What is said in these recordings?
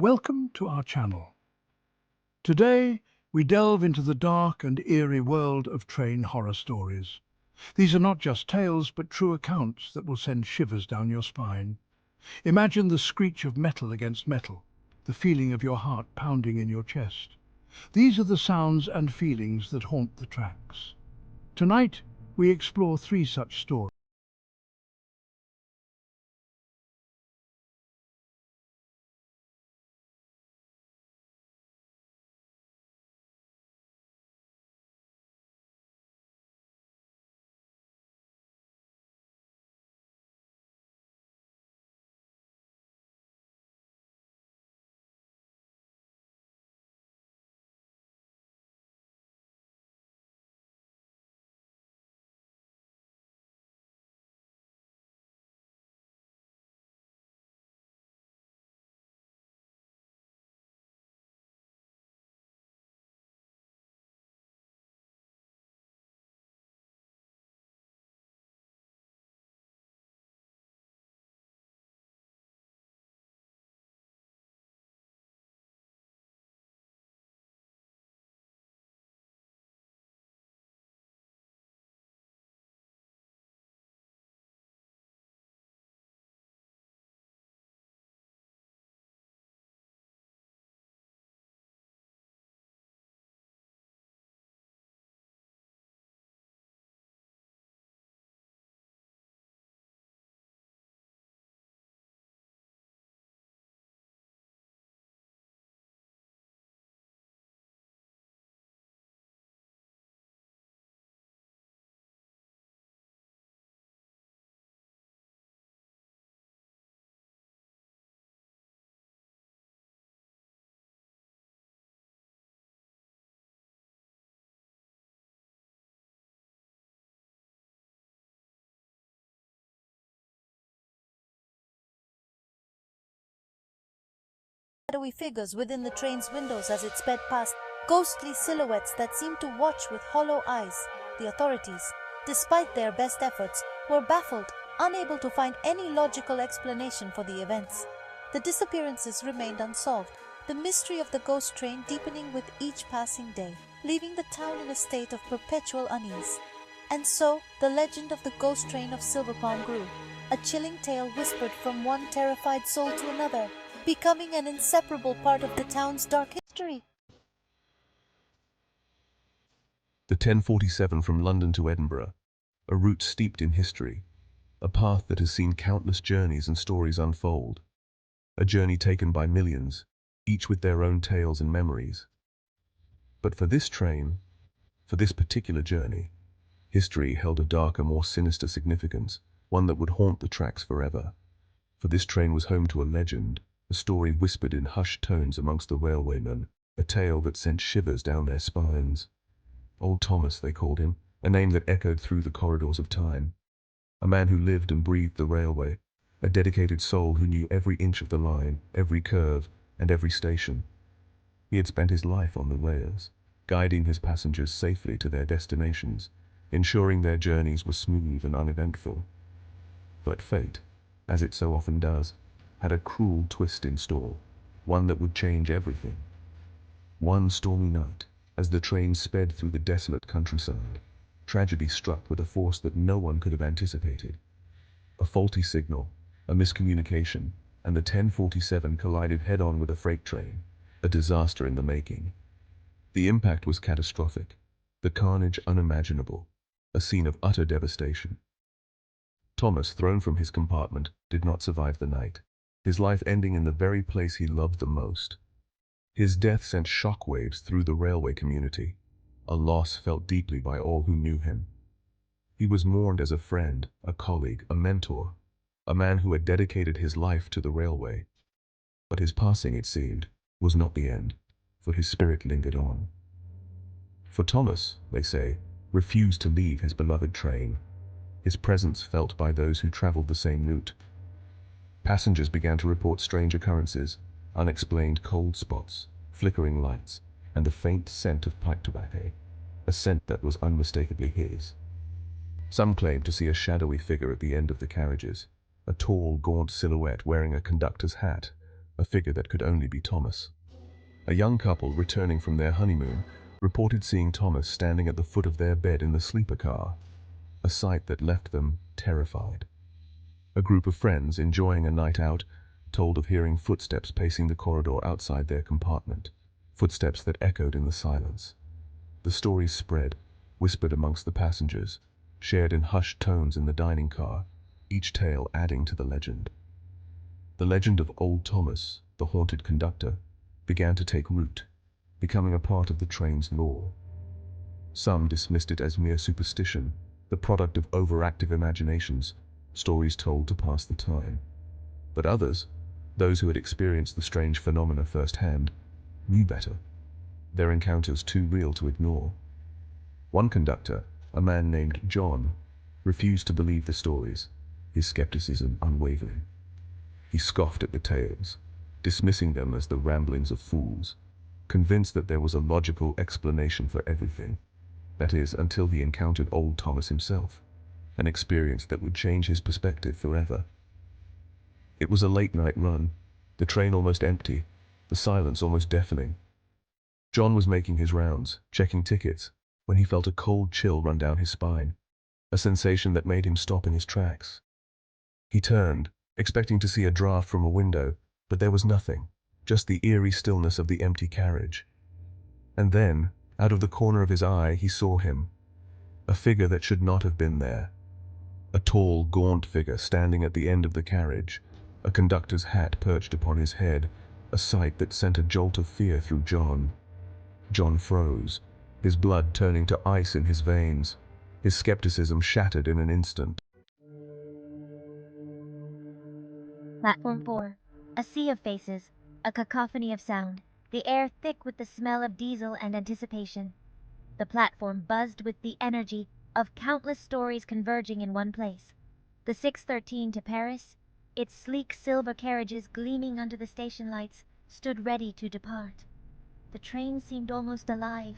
Welcome to our channel. Today, we delve into the dark and eerie world of train horror stories. These are not just tales, but true accounts that will send shivers down your spine. Imagine the screech of metal against metal, the feeling of your heart pounding in your chest. These are the sounds and feelings that haunt the tracks. Tonight, we explore three such stories. Shadowy figures within the train's windows as it sped past, ghostly silhouettes that seemed to watch with hollow eyes. The authorities, despite their best efforts, were baffled, unable to find any logical explanation for the events. The disappearances remained unsolved, the mystery of the ghost train deepening with each passing day, leaving the town in a state of perpetual unease. And so, the legend of the ghost train of Silver Palm grew, a chilling tale whispered from one terrified soul to another, becoming an inseparable part of the town's dark history. The 1047 from London to Edinburgh, a route steeped in history, a path that has seen countless journeys and stories unfold, a journey taken by millions, each with their own tales and memories. But for this train, for this particular journey, history held a darker, more sinister significance, one that would haunt the tracks forever. For this train was home to a legend, a story whispered in hushed tones amongst the railwaymen, a tale that sent shivers down their spines. Old Thomas, they called him, a name that echoed through the corridors of time. A man who lived and breathed the railway, a dedicated soul who knew every inch of the line, every curve, and every station. He had spent his life on the rails, guiding his passengers safely to their destinations, ensuring their journeys were smooth and uneventful. But fate, as it so often does, had a cruel twist in store, one that would change everything. One stormy night, as the train sped through the desolate countryside, tragedy struck with a force that no one could have anticipated. A faulty signal, a miscommunication, and the 1047 collided head-on with a freight train, a disaster in the making. The impact was catastrophic, the carnage unimaginable, a scene of utter devastation. Thomas, thrown from his compartment, did not survive the night, his life ending in the very place he loved the most. His death sent shockwaves through the railway community, a loss felt deeply by all who knew him. He was mourned as a friend, a colleague, a mentor, a man who had dedicated his life to the railway. But his passing, it seemed, was not the end, for his spirit lingered on. For Thomas, they say, refused to leave his beloved train, his presence felt by those who traveled the same route. Passengers began to report strange occurrences, unexplained cold spots, flickering lights, and the faint scent of pipe tobacco, a scent that was unmistakably his. Some claimed to see a shadowy figure at the end of the carriages, a tall, gaunt silhouette wearing a conductor's hat, a figure that could only be Thomas. A young couple returning from their honeymoon reported seeing Thomas standing at the foot of their bed in the sleeper car, a sight that left them terrified. A group of friends enjoying a night out told of hearing footsteps pacing the corridor outside their compartment, footsteps that echoed in the silence. The stories spread, whispered amongst the passengers, shared in hushed tones in the dining car, each tale adding to the legend. The legend of Old Thomas, the haunted conductor, began to take root, becoming a part of the train's lore. Some dismissed it as mere superstition, the product of overactive imaginations, stories told to pass the time. But others, those who had experienced the strange phenomena firsthand, knew better. Their encounters too real to ignore. One conductor, a man named John, refused to believe the stories, his skepticism unwavering. He scoffed at the tales, dismissing them as the ramblings of fools, convinced that there was a logical explanation for everything. That is, until he encountered Old Thomas himself, an experience that would change his perspective forever. It was a late-night run, the train almost empty, the silence almost deafening. John was making his rounds, checking tickets, when he felt a cold chill run down his spine, a sensation that made him stop in his tracks. He turned, expecting to see a draft from a window, but there was nothing, just the eerie stillness of the empty carriage. And then, out of the corner of his eye, he saw him, a figure that should not have been there. A tall, gaunt figure standing at the end of the carriage, a conductor's hat perched upon his head, a sight that sent a jolt of fear through John. John froze, his blood turning to ice in his veins, his skepticism shattered in an instant. Platform 4. A sea of faces, a cacophony of sound, the air thick with the smell of diesel and anticipation. The platform buzzed with the energy of countless stories converging in one place. The 613 to Paris, its sleek silver carriages gleaming under the station lights, stood ready to depart. The train seemed almost alive,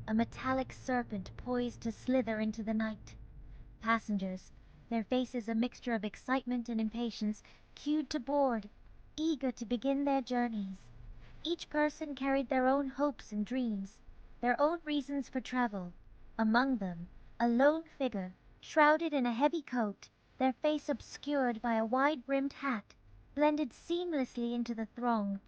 a metallic serpent poised to slither into the night. Passengers, their faces a mixture of excitement and impatience, queued to board, eager to begin their journeys. Each person carried their own hopes and dreams, their own reasons for travel. Among them, a lone figure, shrouded in a heavy coat, their face obscured by a wide-brimmed hat, blended seamlessly into the throng.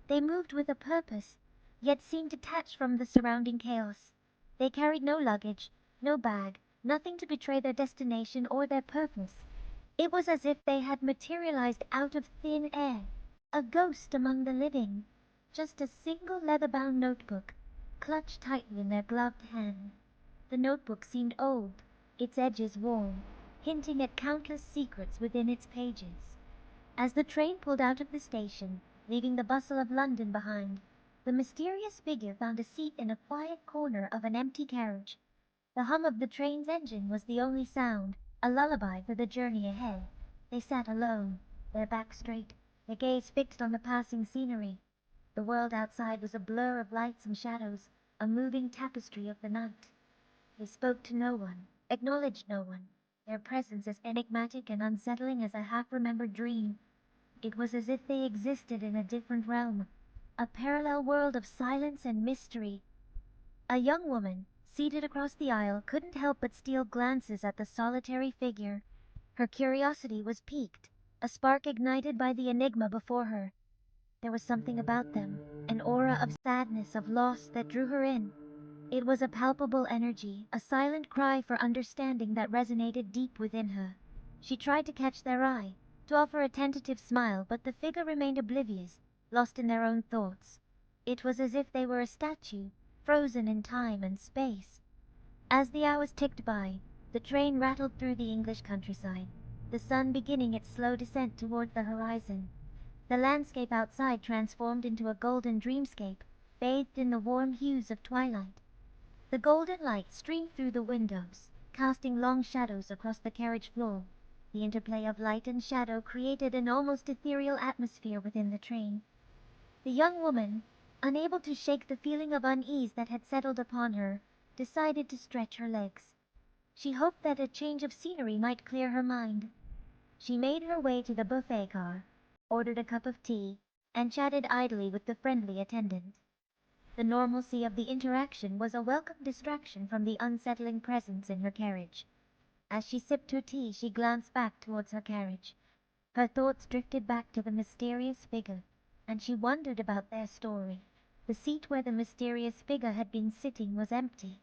They moved with a purpose, yet seemed detached from the surrounding chaos. They carried no luggage, no bag, nothing to betray their destination or their purpose. It was as if they had materialized out of thin air, a ghost among the living. Just a single leather-bound notebook, clutched tightly in their gloved hand. The notebook seemed old, its edges worn, hinting at countless secrets within its pages. As the train pulled out of the station, leaving the bustle of London behind, the mysterious figure found a seat in a quiet corner of an empty carriage. The hum of the train's engine was the only sound, a lullaby for the journey ahead. They sat alone, their backs straight, their gaze fixed on the passing scenery. The world outside was a blur of lights and shadows, a moving tapestry of the night. They spoke to no one, acknowledged no one, their presence as enigmatic and unsettling as a half-remembered dream. It was as if they existed in a different realm, a parallel world of silence and mystery. A young woman, seated across the aisle, couldn't help but steal glances at the solitary figure. Her curiosity was piqued, a spark ignited by the enigma before her. There was something about them, an aura of sadness, of loss that drew her in. It was a palpable energy, a silent cry for understanding that resonated deep within her. She tried to catch their eye, to offer a tentative smile, but the figure remained oblivious, lost in their own thoughts. It was as if they were a statue, frozen in time and space. As the hours ticked by, the train rattled through the English countryside, the sun beginning its slow descent toward the horizon. The landscape outside transformed into a golden dreamscape, bathed in the warm hues of twilight. The golden light streamed through the windows, casting long shadows across the carriage floor. The interplay of light and shadow created an almost ethereal atmosphere within the train. The young woman, unable to shake the feeling of unease that had settled upon her, decided to stretch her legs. She hoped that a change of scenery might clear her mind. She made her way to the buffet car, ordered a cup of tea, and chatted idly with the friendly attendant. The normalcy of the interaction was a welcome distraction from the unsettling presence in her carriage. As she sipped her tea, she glanced back towards her carriage. Her thoughts drifted back to the mysterious figure, and she wondered about their story. The seat where the mysterious figure had been sitting was empty.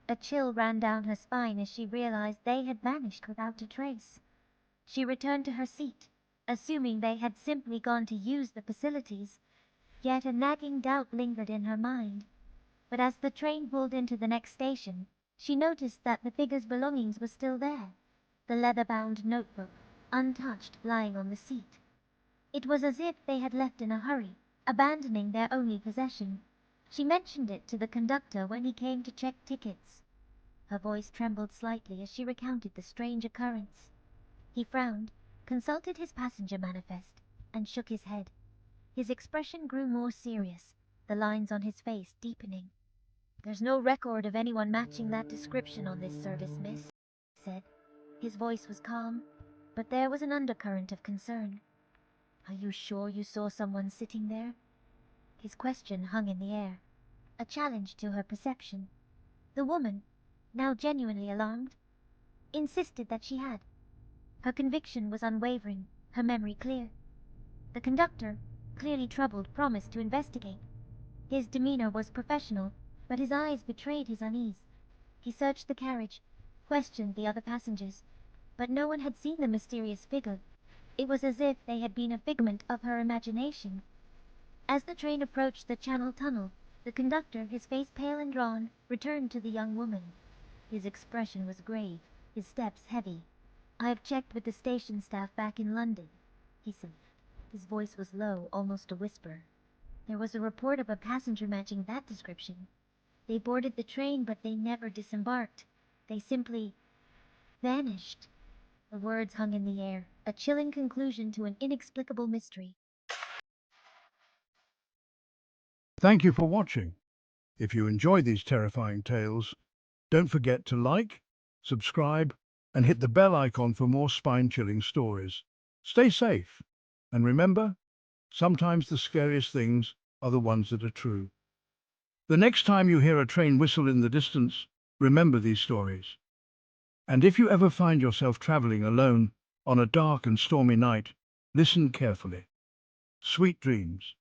A chill ran down her spine as she realized they had vanished without a trace. She returned to her seat, assuming they had simply gone to use the facilities, yet a nagging doubt lingered in her mind. But as the train pulled into the next station, she noticed that the figure's belongings were still there, the leather-bound notebook, untouched, lying on the seat. It was as if they had left in a hurry, abandoning their only possession. She mentioned it to the conductor when he came to check tickets. Her voice trembled slightly as she recounted the strange occurrence. He frowned, consulted his passenger manifest, and shook his head. His expression grew more serious, the lines on his face deepening. "There's no record of anyone matching that description on this service, miss," he said. His voice was calm, but there was an undercurrent of concern. "Are you sure you saw someone sitting there?" His question hung in the air, a challenge to her perception. The woman, now genuinely alarmed, insisted that she had. Her conviction was unwavering, her memory clear. The conductor, clearly troubled, promised to investigate. His demeanor was professional, but his eyes betrayed his unease. He searched the carriage, questioned the other passengers, but no one had seen the mysterious figure. It was as if they had been a figment of her imagination. As the train approached the Channel Tunnel, the conductor, his face pale and drawn, returned to the young woman. His expression was grave, his steps heavy. "I have checked with the station staff back in London," he said. His voice was low, almost a whisper. "There was a report of a passenger matching that description. They boarded the train, but they never disembarked. They simply vanished." The words hung in the air, a chilling conclusion to an inexplicable mystery. Thank you for watching. If you enjoy these terrifying tales, don't forget to like, subscribe, and hit the bell icon for more spine-chilling stories. Stay safe, and remember, sometimes the scariest things are the ones that are true. The next time you hear a train whistle in the distance, remember these stories. And if you ever find yourself traveling alone on a dark and stormy night, listen carefully. Sweet dreams.